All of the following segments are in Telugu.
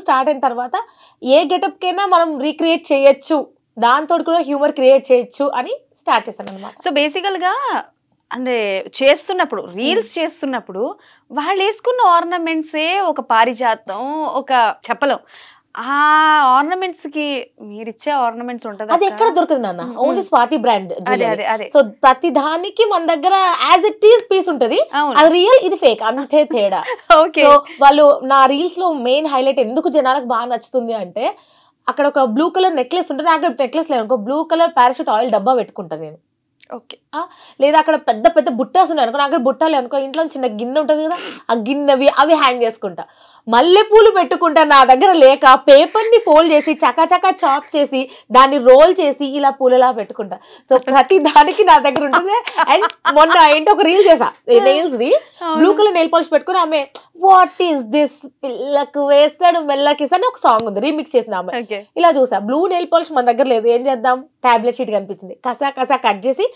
స్టార్ట్ అయిన తర్వాత ఏ గెటప్కైనా మనం రీక్రియేట్ చేయొచ్చు, దాంతో కూడా హ్యూమర్ క్రియేట్ చేయొచ్చు అని స్టార్ట్ చేశాను అనమాట. సో బేసికల్గా అంటే చేస్తున్నప్పుడు రీల్స్ చేస్తున్నప్పుడు వాళ్ళు వేసుకున్న ఆర్నమెంట్సే ఒక పారిజాతం, ఒక చెప్పలేం. ఆ ఆర్నమెంట్స్ కి మీరిచ్చే ఆర్నమెంట్స్ ఉంటుంది, అది ఎక్కడ దొరకదు నాన్న, ఓన్లీ స్వాతి బ్రాండ్. అదే. సో ప్రతి దానికి మన దగ్గర యాజ్ ఇట్ ఈస్ పీస్ ఉంటది, అది రియల్ ఇది ఫేక్ అంతే తేడా. సో వాళ్ళు నా రీల్స్ లో మెయిన్ హైలైట్ ఎందుకు జనాలకు బాగా నచ్చుతుంది అంటే, అక్కడ ఒక బ్లూ కలర్ నెక్లెస్ ఉంటుంది, నాకు నెక్లెస్ లేదు, ఒక బ్లూ కలర్ పారాషూట్ ఆయిల్ డబ్బా పెట్టుకుంటాను నేను. ఓకే. లేదా అక్కడ పెద్ద పెద్ద బుట్టాస్ ఉన్నాయి అనుకో, నాకు బుట్టాలి అనుకో, ఇంట్లో చిన్న గిన్నె ఉంటుంది కదా, ఆ గిన్నెవి అవి హ్యాంగ్ చేసుకుంటా. మల్లెపూలు పెట్టుకుంటా, నా దగ్గర లేక పేపర్ని ఫోల్డ్ చేసి చకాచకా చాప్ చేసి దాన్ని రోల్ చేసి ఇలా పూలలా పెట్టుకుంటా. సో ప్రతి దానికి నా దగ్గర ఉంటుంది. అండ్ మొన్న ఏంటో ఒక రీల్ చేసా, nails the blue colour nail polish పెట్టుకుని ఆమె వాట్ ఈస్ దిస్ పిల్లకు వేస్తాడు మెల్లకిస్ అని ఒక సాంగ్ ఉంది, రీమిక్స్ చేసింది ఆమె. ఇలా చూసా, బ్లూ నెయిల్ పాలిష్ మన దగ్గర లేదు, ఏం చేద్దాం, టాబ్లెట్ షీట్ కనిపించింది, కసా కసా కట్ చేసి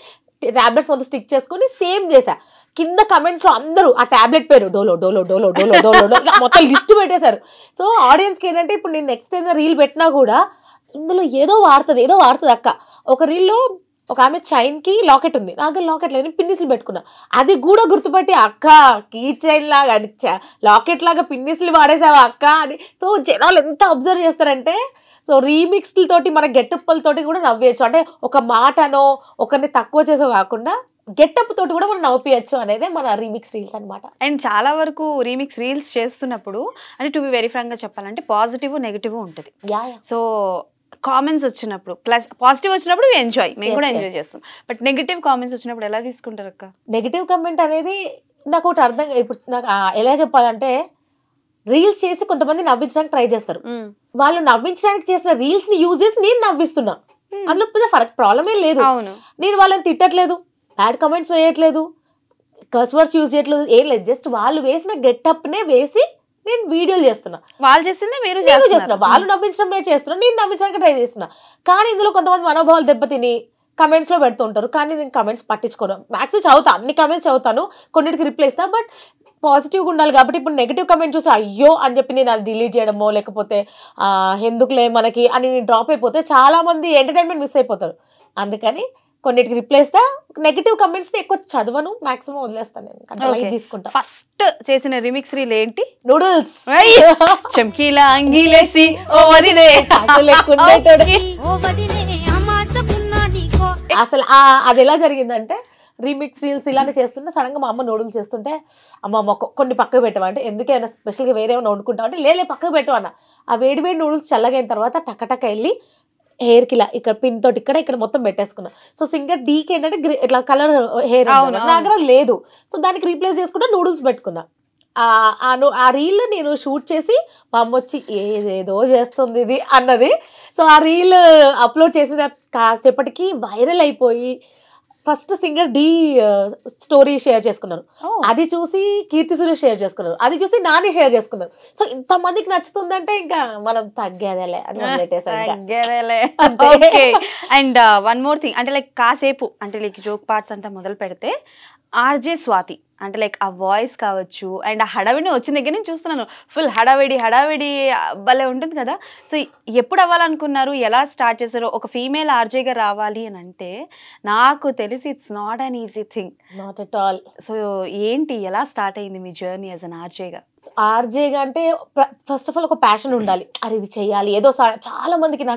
టాబ్లెట్స్ మొత్తం స్టిక్ చేసుకుని సేమ్ చేసా. కింద కమెంట్స్ లో అందరూ ఆ టాబ్లెట్ పేరు డోలో డోలో డోలో డోలో డోలో డోలో మొత్తం లిస్ట్ పెట్టేశారు. సో ఆడియన్స్కి ఏంటంటే, ఇప్పుడు నేను నెక్స్ట్ ఏదైనా రీల్ పెట్టినా కూడా ఇందులో ఏదో వాడుతుంది అక్క. ఒక రీల్లో ఒక ఆమె చైన్ కి లాకెట్ ఉంది, నాకు లాకెట్ లేదు, పిన్నిస్లు పెట్టుకున్నా, అది కూడా గుర్తుపట్టి అక్క కీ చైన్ లాగా లాకెట్ లాగా పిన్నిస్లు వాడేసావా అక్క అని. సో జనాలు ఎంత అబ్జర్వ్ చేస్తారంటే, సో రీమిక్స్లతోటి మన గెటప్పులతోటి కూడా నవ్వేయచ్చు. అంటే ఒక మాటనో ఒకరిని తక్కువ చేసో కాకుండా గెటప్ తోటి కూడా మనం నవ్వుకోవచ్చు అనేదే మన రీమిక్స్ రీల్స్ అనమాట. అండ్ చాలా వరకు రీమిక్స్ రీల్స్ చేస్తున్నప్పుడు అంటే టు బి వెరీ ఫ్రాంక్ గా చెప్పాలంటే పాజిటివ్ నెగిటివ్ ఉంటుంది. సో కామెంట్స్ వచ్చినప్పుడు ప్లస్ పాజిటివ్ వచ్చినప్పుడు మేము కూడా ఎంజాయ్ చేస్తాం, బట్ నెగిటివ్ కామెంట్స్ వచ్చినప్పుడు ఎలా తీసుకుంటారు అక్క? నెగిటివ్ కామెంట్ అనేది నాకు ఒకటి అర్థం, ఇప్పుడు నాకు ఎలా చెప్పాలంటే, రీల్స్ చేసి కొంతమంది నవ్వించడానికి ట్రై చేస్తారు, వాళ్ళు నవ్వించడానికి చేసిన రీల్స్ ని యూజ్ చేసి నేను నవ్విస్తున్నా, అందులో పెద్ద ప్రాబ్లం ఏం లేదు. నేను వాళ్ళని తిట్టట్లేదు, బ్యాడ్ కమెంట్స్ వేయట్లేదు, కర్స్ వర్డ్స్ యూజ్ చేయట్లేదు, ఏం లేదు, జస్ట్ వాళ్ళు వేసిన గెటప్ నే వేసి నేను వీడియోలు చేస్తున్నా, వాళ్ళు చేసిందే మీరు చేస్తున్నా, వాళ్ళు నవ్వించడం నేను చేస్తున్నా, నేను నవ్వించడానికి ట్రై చేస్తున్నా. కానీ ఇందులో కొంతమంది మనోభావాలు దెబ్బతిని కమెంట్స్ లో పెడుతూ ఉంటారు, కానీ నేను కమెంట్స్ పట్టించుకోను, మ్యాక్సిమం చదువుతాను, అన్ని కమెంట్స్ చదువుతాను, కొన్నిటికి రిప్లై ఇస్తా, బట్ పాజిటివ్గా ఉండాలి కాబట్టి. ఇప్పుడు నెగిటివ్ కమెంట్ చూసి అయ్యో అని చెప్పి నేను అది డిలీట్ చేయడమో లేకపోతే ఎందుకులే మనకి అని నేను డ్రాప్ అయిపోతే చాలా మంది ఎంటర్టైన్మెంట్ మిస్ అయిపోతారు. అందుకని కొన్నిటికి రిప్లై ఇస్తా, నెగిటివ్ కమెంట్స్ ఎక్కువ చదవను, మాక్సిమం వదిలేస్తాను నేను, లైట్ తీసుకుంటా. ఫస్ట్ చేసిన రీమిక్స్ రీల్ ఏంటి? నూడిల్స్. చమ్కీలా అంగీలేసి ఓ వదినే అసలు అది ఎలా జరిగిందంటే, రీమిక్స్ రీల్స్ ఇలానే చేస్తుంటే సడన్ గా మా అమ్మ నూడిల్స్ చేస్తుంటే, అమ్మ కొన్ని పక్కకు పెట్టమంటే, ఎందుకైనా స్పెషల్గా వేరే ఏమైనా వండుకుంటావు అంటే, లే పక్కకు పెట్టమన్నా. ఆ వేడి వేడి నూడిల్స్ చల్లగైన తర్వాత టక్క వెళ్ళి హెయిర్కి ఇలా ఇక్కడ పిన్ తోటి ఇక్కడ మొత్తం పెట్టేసుకున్నా. సో సింగర్ డీకి ఏంటంటే ఇట్లా కలర్ హెయిర్ నా దగ్గర లేదు, సో దానికి రీప్లేస్ చేసుకుంటే నూడిల్స్ పెట్టుకున్నా. ఆ రీల్ నేను షూట్ చేసి మా అమ్మ వచ్చి ఏదేదో చేస్తుంది ఇది అన్నది. సో ఆ రీల్ అప్లోడ్ చేసిన కాసేపటికి వైరల్ అయిపోయి ఫస్ట్ సింగర్ డి స్టోరీ షేర్ చేసుకున్నారు, అది చూసి కీర్తి సురేష్ షేర్ చేసుకున్నారు, అది చూసి నాని షేర్ చేసుకున్నారు. సో ఇంతమందికి నచ్చుతుందంటే ఇంకా మనం తగ్గేదేలే అని తగ్గేదేలే. అండ్ వన్ మోర్ థింగ్, అంటే లైక్ కాసేపు అంటే లైక్ జోక్ పార్ట్స్ అంతా మొదలు పెడితే ఆర్జే స్వాతి అంటే లైక్ ఆ వాయిస్ కావచ్చు అండ్ ఆ హడావిడి వచ్చిన దగ్గర నుంచి చూస్తున్నాను, ఫుల్ హడావిడి భలే ఉంటుంది కదా. సో ఎప్పుడు అవ్వాలనుకున్నారు, ఎలా స్టార్ట్ చేశారు? ఒక ఫీమేల్ ఆర్జేగా రావాలి అని అంటే నాకు తెలిసి it's not an easy thing, not at all. So ఏంటి, ఎలా స్టార్ట్ అయింది మీ జర్నీ యాజ్ అన్ ఆర్జేగా? ఆర్జేగా అంటే ఫస్ట్ ఆఫ్ ఆల్ ఒక ప్యాషన్ ఉండాలి, అది ఇది చెయ్యాలి ఏదో. చాలా మందికి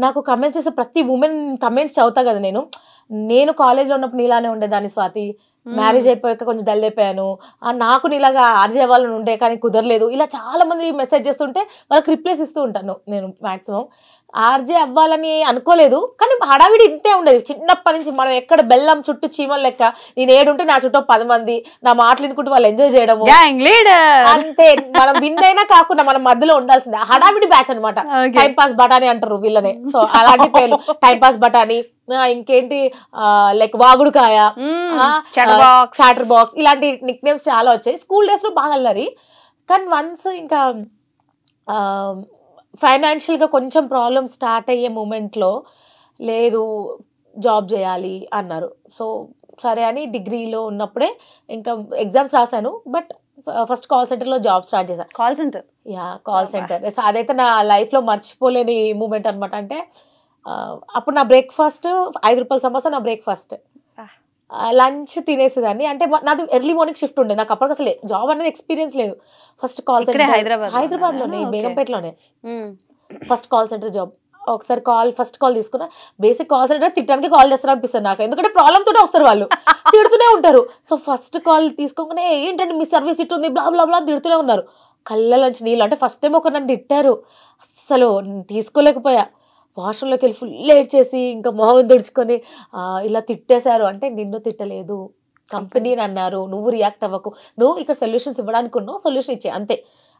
నాకు కమెంట్స్ చేసే ప్రతి ఉమెన్ కమెంట్స్ చదువుతా కదా నేను కాలేజ్లో ఉన్నప్పుడు నీలానే ఉండేదాన్ని స్వాతి, మ్యారేజ్ అయిపోయాక కొంచెం డల్ అయిపోయాను, నాకు నీలాగా ఆర్జే అవ్వాలని ఉండే కానీ కుదరలేదు, ఇలా చాలా మంది మెసేజ్ చేస్తుంటే వాళ్ళకి రిప్లైస్ ఇస్తూ ఉంటాను నేను. మ్యాక్సిమం ఆర్జే అవ్వాలని అనుకోలేదు, కానీ హడావిడి ఇంతే ఉండేది చిన్నప్పటి నుంచి. మనం ఎక్కడ బెల్లం చుట్టూ చీమలు లెక్క, నేను ఏడుంటే నా చుట్టూ 10 మంది నా మాటలు వినుకుంటూ వాళ్ళు ఎంజాయ్ చేయడము అంతే. మనం విన్ అయినా కాకుండా మనం మధ్యలో ఉండాల్సిందే. హడావిడి బ్యాచ్ అనమాట, టైం పాస్ బటానీ అంటారు వీళ్ళనే. సో అలాంటి పేర్లు టైం పాస్ బటానీ, ఇంకేంటి లైక్ వాగుడుకాయ, చాటర్ బాక్స్, ఇలాంటి నిక్ నేమ్స్ చాలా వచ్చాయి. స్కూల్ డేస్ లో బాగా అల్లరి, కానీ వన్స్ ఇంకా ఫైనాన్షియల్గా కొంచెం ప్రాబ్లమ్ స్టార్ట్ అయ్యే మూమెంట్లో లేదు జాబ్ చేయాలి అన్నారు. సో సరే అని డిగ్రీలో ఉన్నప్పుడే ఇంకా ఎగ్జామ్స్ రాశాను, బట్ ఫస్ట్ కాల్ సెంటర్లో జాబ్ స్టార్ట్ చేశాను. Call centre? Yeah, call centre. So అదైతే నా లైఫ్లో మర్చిపోలేని మూమెంట్ అనమాట. అంటే అప్పుడు నా బ్రేక్ఫాస్ట్ 5 రూపాయల సమోసా నా బ్రేక్ఫాస్ట్. లంచ్ తినేసేదాన్ని. అంటే నాది ఎర్లీ మార్నింగ్ షిఫ్ట్ ఉండేది. నాకు అప్పటికి అసలు జాబ్ అనేది ఎక్స్పీరియన్స్ లేదు. ఫస్ట్ కాల్ సెంటర్ హైదరాబాద్లోనే, బేగంపేటలోనే ఫస్ట్ కాల్ సెంటర్ జాబ్. ఒకసారి ఫస్ట్ కాల్ తీసుకున్నా. బేసిక్ కాల్ సెంటర్ తిట్టడానికి కాల్ చేస్తారు అనిపిస్తుంది నాకు, ఎందుకంటే ప్రాబ్లమ్ తోటే వస్తారు వాళ్ళు, తిడుతూనే ఉంటారు. సో ఫస్ట్ కాల్ తీసుకోగానే ఏంటంటే మీ సర్వీస్ ఇట్టుంది బ్లా బ్లా బ్లా తిడుతూనే ఉన్నారు. కళ్ళలోంచి నీళ్ళు. అంటే ఫస్ట్ టైం ఒక నన్ను తిట్టారు, అస్సలు తీసుకోలేకపోయా. వాష్రూమ్లోకి వెళ్ళి ఫుల్ ఏడ్చేసి ఇంకా మొహం తుడుచుకొని ఇలా తిట్టేశారు. అంటే నిన్ను తిట్టలేదు, కంపెనీని అన్నారు, నువ్వు రియాక్ట్ అవ్వకు, నువ్వు ఇక్కడ సొల్యూషన్స్ ఇవ్వడానికి ఉన్నావు, సొల్యూషన్ ఇచ్చే అంతే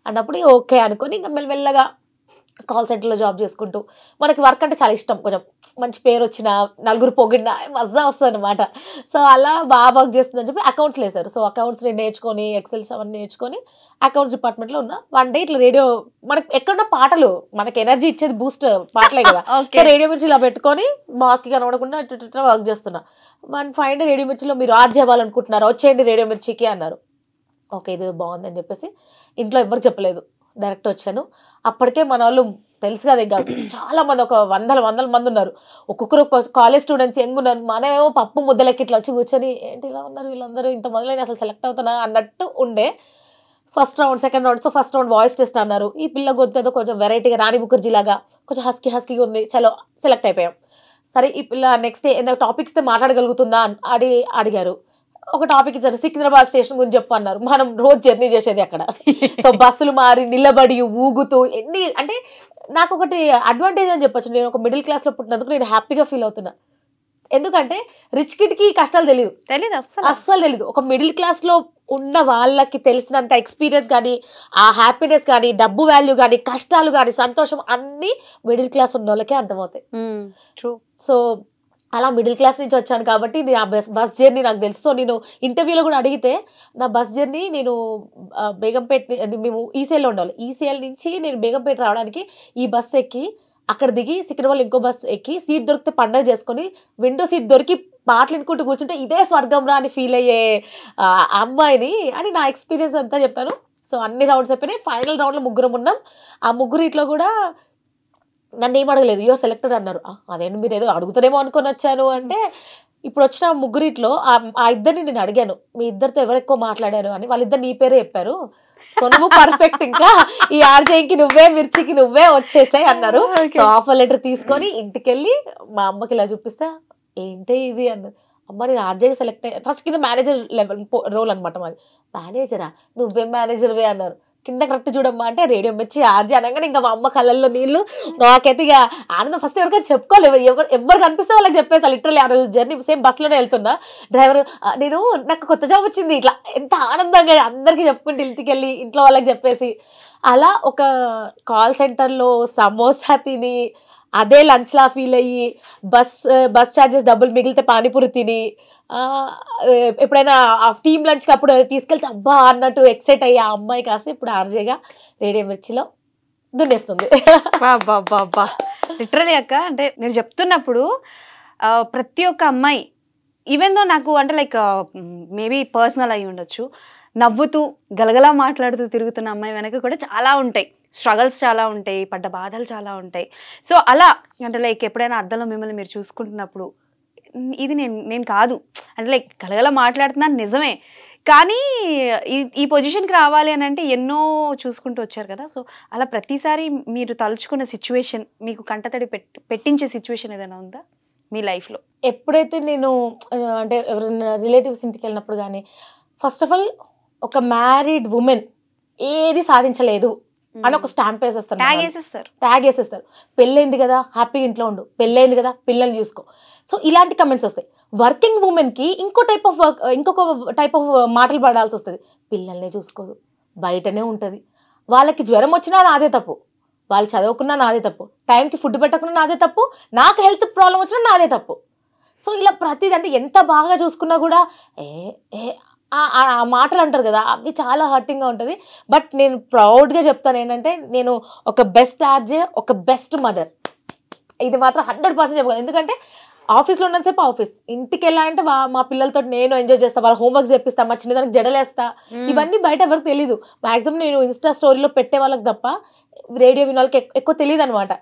అన్నప్పుడు ఓకే అనుకొని ఇంకా మెల్లమెల్లగా కాల్ సెంటర్లో జాబ్ చేసుకుంటూ, మనకి వర్క్ అంటే చాలా ఇష్టం, కొంచెం మంచి పేరు వచ్చిన, నలుగురు పొగిడిన మజా వస్తుంది అనమాట. సో అలా బాగా వర్క్ చేస్తుందని చెప్పి అకౌంట్స్లో వేశారు. సో అకౌంట్స్ నేర్చుకొని, ఎక్సెల్స్ అవన్నీ నేర్చుకొని అకౌంట్స్ డిపార్ట్మెంట్లో ఉన్నా. వన్ డే ఇట్లా రేడియో, మనకి ఎక్కడున్న పాటలు, మనకి ఎనర్జీ ఇచ్చేది బూస్ట్ పాటలే కదా. సో రేడియో మిర్చి ఇలా పెట్టుకొని బాస్కి కనబడకుండా వర్క్ చేస్తున్నా. ఫైవ్ డే రేడియో మిర్చిలో మీరు ఆర్ట్ చేయాలనుకుంటున్నారు, వచ్చేయండి రేడియో మిర్చికి అన్నారు. ఓకే ఇది బాగుందని చెప్పేసి ఇంట్లో ఎవరికి చెప్పలేదు, డైరెక్ట్ వచ్చాను. అప్పటికే మన వాళ్ళు తెలుసు కదా, ఇంకా చాలా మంది, ఒక వందల మంది ఉన్నారు. ఒక్కొక్కరు కాలేజ్ స్టూడెంట్స్ యంగ్ ఉన్నారు. మనమేమో పప్పు ముద్దలకి ఇట్లా వచ్చి కూర్చొని ఏంటి ఇలా ఉన్నారు వీళ్ళందరూ, ఇంత మొదలైన అసలు సెలెక్ట్ అవుతానా అన్నట్టు ఉండే. First round, second round. So first round voice test అన్నారు. ఈ పిల్ల గొంతేదో కొంచెం వెరైటీగా, రాణి ముఖర్జీ లాగా కొంచెం హస్కీగా ఉంది. చలో సెలెక్ట్ అయిపోయాం. సరే ఈ పిల్ల నెక్స్ట్ ఏదైనా టాపిక్స్ మాట్లాడగలుగుతుందా అని అడిగారు. ఒక టాపిక్ ఇచ్చారు, సికింద్రాబాద్ స్టేషన్ గురించి చెప్పు అన్నారు. మనం రోజు జర్నీ చేసేది అక్కడ. సో బస్సులు మారి నిలబడి ఊగుతూ ఎన్ని, అంటే నాకు ఒకటి అడ్వాంటేజ్ అని చెప్పొచ్చు, నేను ఒక మిడిల్ క్లాస్లో పుట్టినందుకు నేను హ్యాపీగా ఫీల్ అవుతున్నా. ఎందుకంటే రిచ్ కిడ్కి కష్టాలు తెలియదు, అస్సలు తెలియదు. ఒక మిడిల్ క్లాస్లో ఉన్న వాళ్ళకి తెలిసినంత ఎక్స్పీరియన్స్ కానీ, ఆ హ్యాపీనెస్ కానీ, డబ్బు వాల్యూ కానీ, కష్టాలు కానీ, సంతోషం అన్నీ మిడిల్ క్లాస్ ఉన్న వాళ్ళకే అర్థమవుతాయి. సో అలా మిడిల్ క్లాస్ నుంచి వచ్చాను కాబట్టి ఆ బస్ జర్నీ నాకు తెలుసు. సో నేను ఇంటర్వ్యూలో కూడా అడిగితే నా బస్ జర్నీ, నేను బేగంపేట, మేము ఈసీఎల్లో ఉండాలి, ఈసీఎల్ నుంచి నేను బేగంపేట రావడానికి ఈ బస్ ఎక్కి అక్కడ దిగి సికింద్రాబాద్ ఇంకో బస్ ఎక్కి సీట్ దొరికితే పండగ చేసుకొని విండో సీట్ దొరికి పాటలు వినుకుంటూ కూర్చుంటే ఇదే స్వర్గం రా అని ఫీల్ అయ్యే అమ్మాయిని అని నా ఎక్స్పీరియన్స్ అంతా చెప్పాను. సో అన్ని రౌండ్స్ అయిపోయినాయి. ఫైనల్ రౌండ్లో ముగ్గురం ఉన్నాం. ఆ ముగ్గురిట్లో కూడా నన్ను ఏం అడగలేదు, యో సెలెక్టెడ్ అన్నారు. అదేంటి మీరు ఏదో అడుగుతారేమో అనుకొని వచ్చాను అంటే, ఇప్పుడు వచ్చిన ముగ్గురిట్లో ఆ ఇద్దరిని నేను అడిగాను, మీ ఇద్దరితో ఎవరు ఎక్కువ మాట్లాడారు అని. వాళ్ళిద్దరు నీ పేరే చెప్పారు. సో నువ్వు పర్ఫెక్ట్, ఇంకా ఈ ఆర్జేకి నువ్వే, మిర్చికి నువ్వే వచ్చేసాయి అన్నారు. సో ఆఫర్ లెటర్ తీసుకొని ఇంటికి వెళ్ళి మా అమ్మకి ఇలా చూపిస్తే ఏంటి ఇది అన్నది. అమ్మ నేను ఆర్జేకి సెలెక్ట్ అయ్యా. ఫస్ట్ కింద మేనేజర్ లెవెల్ రోల్ అనమాట మాది. మేనేజరా, నువ్వేం మేనేజర్వే అన్నారు. కింద కరెక్ట్ చూడమ్మా అంటే రేడియో మిర్చి ఆర్జే అనగానే ఇంకా మా అమ్మ కళ్ళల్లో నీళ్ళు. నాకైతే ఇక ఆనందం. ఫస్ట్ ఎవరికైనా చెప్పుకోలేదు, ఎవరు కనిపిస్తే వాళ్ళకి చెప్పేసా. లిటరల్లీ ఆ రోజు జర్నీ సేమ్ బస్సులోనే వెళ్తున్నా. డ్రైవర్ నాకు కొత్త జాబ్ వచ్చింది, ఇట్లా ఎంత ఆనందంగా అందరికీ చెప్పుకుంటే ఇంటికి వెళ్ళి ఇంట్లో వాళ్ళకి చెప్పేసి, అలా ఒక కాల్ సెంటర్లో సమోసా తిని అదే లంచ్లా ఫీల్ అయ్యి, బస్ ఛార్జెస్ డబ్బులు మిగిలితే పానీపూరి తిని, ఎప్పుడైనా ఆ టీమ్ లంచ్కి అప్పుడు తీసుకెళ్తే అబ్బా అన్నట్టు ఎక్సైట్ అయ్యి ఆ అమ్మాయి కాస్త ఇప్పుడు ఆర్జేగా రేడియో మిర్చిలో దున్నేస్తుంది. లిటరలీ అక్క, అంటే మీరు చెప్తున్నప్పుడు ప్రతి ఒక్క అమ్మాయి, ఈవెన్ దో నాకు అంటే లైక్ మేబీ పర్సనల్ అయి ఉండొచ్చు, నవ్వుతూ గలగలా మాట్లాడుతూ తిరుగుతున్న అమ్మాయి వెనక కూడా చాలా ఉంటాయి, స్ట్రగల్స్ చాలా ఉంటాయి, పడ్డ బాధలు చాలా ఉంటాయి. సో అలా అంటే లైక్ ఎప్పుడైనా అద్దంలో మిమ్మల్ని మీరు చూసుకుంటున్నప్పుడు ఇది నేను కాదు అంటే లైక్ గలగలా మాట్లాడుతున్నాను నిజమే, కానీ ఈ పొజిషన్కి రావాలి అని అంటే ఎన్నో చూసుకుంటూ వచ్చారు కదా. సో అలా ప్రతిసారి మీరు తలుచుకున్న సిచ్యువేషన్, మీకు కంటతడి పెట్టించే సిచ్యువేషన్ ఏదైనా ఉందా మీ లైఫ్లో? ఎప్పుడైతే నేను అంటే ఎవరైనా రిలేటివ్స్ ఇంటికి వెళ్ళినప్పుడు కానీ, ఫస్ట్ ఆఫ్ ఆల్ ఒక మ్యారీడ్ ఉమెన్ ఏది సాధించలేదు అని ఒక స్టాంప్ వేసేస్తారు, ట్యాగ్ వేసేస్తారు. పెళ్ళైంది కదా హ్యాపీగా ఇంట్లో ఉండు, పెళ్ళైంది కదా పిల్లల్ని చూసుకో. సో ఇలాంటి కమెంట్స్ వస్తాయి. వర్కింగ్ ఉమెన్కి ఇంకొక టైప్ ఆఫ్ మాటలు పడాల్సి వస్తుంది. పిల్లల్నే చూసుకోదు, బయటనే ఉంటుంది, వాళ్ళకి జ్వరం వచ్చినా నాదే తప్పు, వాళ్ళు చదువుకున్నా నాదే తప్పు, టైంకి ఫుడ్ పెట్టకున్నా నాదే తప్పు, నాకు హెల్త్ ప్రాబ్లం వచ్చినా నాదే తప్పు. సో ఇలా ప్రతిదీ అంటే ఎంత బాగా చూసుకున్నా కూడా ఆ మాటలు అంటారు కదా, అవి చాలా హర్టింగ్గా ఉంటుంది. బట్ నేను ప్రౌడ్గా చెప్తాను ఏంటంటే, నేను ఒక బెస్ట్ ఆర్జే, ఒక బెస్ట్ మదర్, ఇది మాత్రం 100% చెప్పగలను. ఎందుకంటే ఆఫీస్లో ఉన్నసేపు ఆఫీస్, ఇంటికి వెళ్ళాలంటే మా పిల్లలతో నేను ఎంజాయ్ చేస్తా, వాళ్ళ హోంవర్క్ చేపిస్తా, మా చిన్నదానికి జడలేస్తా. ఇవన్నీ బయట ఎవరికి తెలీదు. మాక్సిమం నేను ఇన్స్టా స్టోరీలో పెట్టే వాళ్ళకి తప్ప రేడియో వినే వాళ్ళకి ఎక్కువ తెలియదు అనమాట.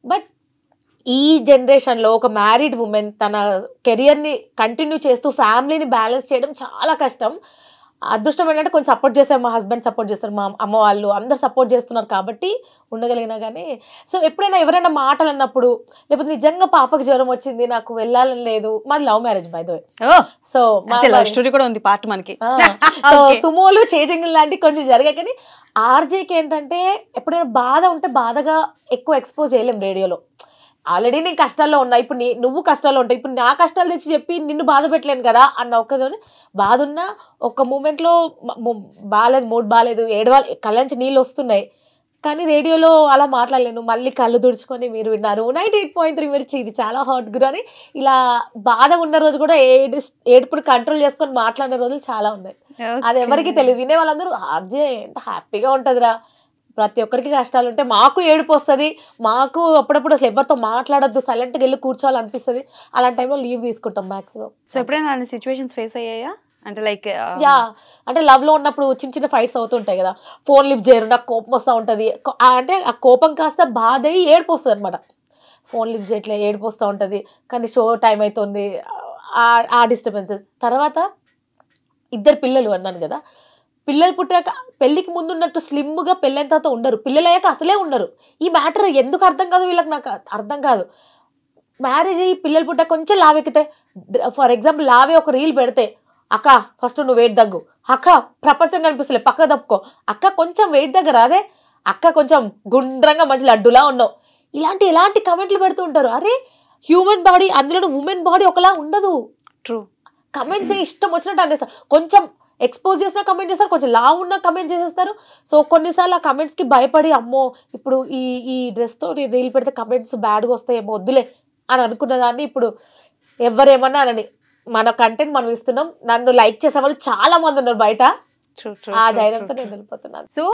బట్ ఈ జనరేషన్లో ఒక మ్యారీడ్ ఉమెన్ తన కెరియర్ని కంటిన్యూ చేస్తూ ఫ్యామిలీని బ్యాలెన్స్ చేయడం చాలా కష్టం. అదృష్టం ఏంటంటే కొంచెం సపోర్ట్ చేస్తారు, మా హస్బెండ్ సపోర్ట్ చేస్తారు, మా అమ్మ వాళ్ళు అందరు సపోర్ట్ చేస్తున్నారు కాబట్టి ఉండగలిగినా. కానీ సో ఎప్పుడైనా ఎవరైనా మాటలు అన్నప్పుడు, లేకపోతే నిజంగా పాపకి జ్వరం వచ్చింది నాకు వెళ్ళాలని లేదు, మాది love marriage by the way. So story కూడా ఉంది పార్ట్ మనకి. సో సుమోలు చేజింగ్ లాంటివి కొంచెం జరిగాయి. కానీ ఆర్జేకి ఏంటంటే ఎప్పుడైనా బాధ ఉంటే బాధగా ఎక్కువ ఎక్స్పోజ్ చేయలేం రేడియోలో. ఆల్రెడీ నేను కష్టాల్లో ఉన్నా, ఇప్పుడు నువ్వు కష్టాల్లో ఉంటావు, ఇప్పుడు నా కష్టాలు తెచ్చి చెప్పి నిన్ను బాధ పెట్టలేను కదా అన్న ఒక్కదని బాధ ఉన్నా ఒక మూమెంట్లో బాగాలేదు, మూడ్ బాగాలేదు, ఏడవాలి, కళ్ళంచి నీళ్ళు వస్తున్నాయి, కానీ రేడియోలో అలా మాట్లాడలేను. మళ్ళీ కళ్ళు తుడుచుకొని మీరు విన్నారు 98.3 మిర్చి, ఇది చాలా హాట్ గురు అని ఇలా బాధ ఉన్న రోజు కూడా ఏడుపుని కంట్రోల్ చేసుకొని మాట్లాడిన రోజులు చాలా ఉన్నాయి. అది ఎవరికి తెలియదు. వినే వాళ్ళందరూ ఆర్జే ఎంత హ్యాపీగా ఉంటుందిరా, ప్రతి ఒక్కరికి కష్టాలు ఉంటాయి, మాకు ఏడుపు వస్తుంది, మాకు అప్పుడప్పుడు అసలు ఎవరితో మాట్లాడద్దు, సైలెంట్గా వెళ్ళి కూర్చోవాలనిపిస్తుంది, అలాంటి టైంలో లీవ్ తీసుకుంటాం మాక్సిమం. సో ఎప్పుడైనా సిచ్యువేషన్స్ ఫేస్ అయ్యాయా? అంటే లైక్ యా, అంటే లవ్లో ఉన్నప్పుడు చిన్న చిన్న ఫైట్స్ అవుతుంటాయి కదా, ఫోన్ లిఫ్ట్ చేయరు, నాకు కోపం వస్తూ ఉంటుంది. అంటే ఆ కోపం కాస్త బాధ అయ్యి ఏడుపు వస్తుంది అనమాట. ఫోన్ లిఫ్ట్ చేయట్లే ఏడుపు వస్తూ ఉంటుంది, కానీ షో టైం అవుతుంది, ఆ డిస్టర్బెన్సెస్. తర్వాత ఇద్దరు పిల్లలు అన్నాను కదా, పిల్లలు పుట్టాక పెళ్ళికి ముందు ఉన్నట్టు స్లిమ్గా పెళ్ళైన తర్వాత ఉండరు, పిల్లలు అయ్యాక అసలే ఉండరు. ఈ మ్యాటర్ ఎందుకు అర్థం కాదు వీళ్ళకి, నాకు అర్థం కాదు. మ్యారేజ్ అయ్యి పిల్లలు పుట్టాక కొంచెం లావెక్కితే, ఫర్ ఎగ్జాంపుల్ లావే ఒక రీల్ పెడితే, అక్క ఫస్ట్ నువ్వు వెయిట్ తగ్గు, అక్క ప్రపంచం కనిపిస్తలే పక్క తప్పుకో, అక్క కొంచెం వెయిట్ దగ్గర అదే, అక్క కొంచెం గుండ్రంగా మంచి లడ్డులా ఉన్నావు, ఇలాంటి కమెంట్లు పెడుతూ ఉంటారు. అరే హ్యూమన్ బాడీ, అందులో ఉమెన్ బాడీ ఒకలా ఉండదు. ట్రూ. కమెంట్స్ ఇష్టం వచ్చినట్టు అనేస్తారు, కొంచెం ఎక్స్పోజ్ చేసినా కమెంట్ చేస్తారు, కొంచెం లావు ఉన్నా కమెంట్ చేసేస్తారు. సో కొన్నిసార్లు ఆ కమెంట్స్కి భయపడి అమ్మో ఇప్పుడు ఈ డ్రెస్తో రీల్ పెడితే కమెంట్స్ బ్యాడ్గా వస్తాయేమో వద్దులే అని అనుకున్న దాన్ని ఇప్పుడు ఎవరేమన్నా అని మన కంటెంట్ మనం ఇస్తున్నాం, నన్ను లైక్ చేసే వాళ్ళు చాలా మంది ఉన్నారు బయట. ఆ ధైర్యంతో నేను వెళ్ళిపోతున్నాను. సో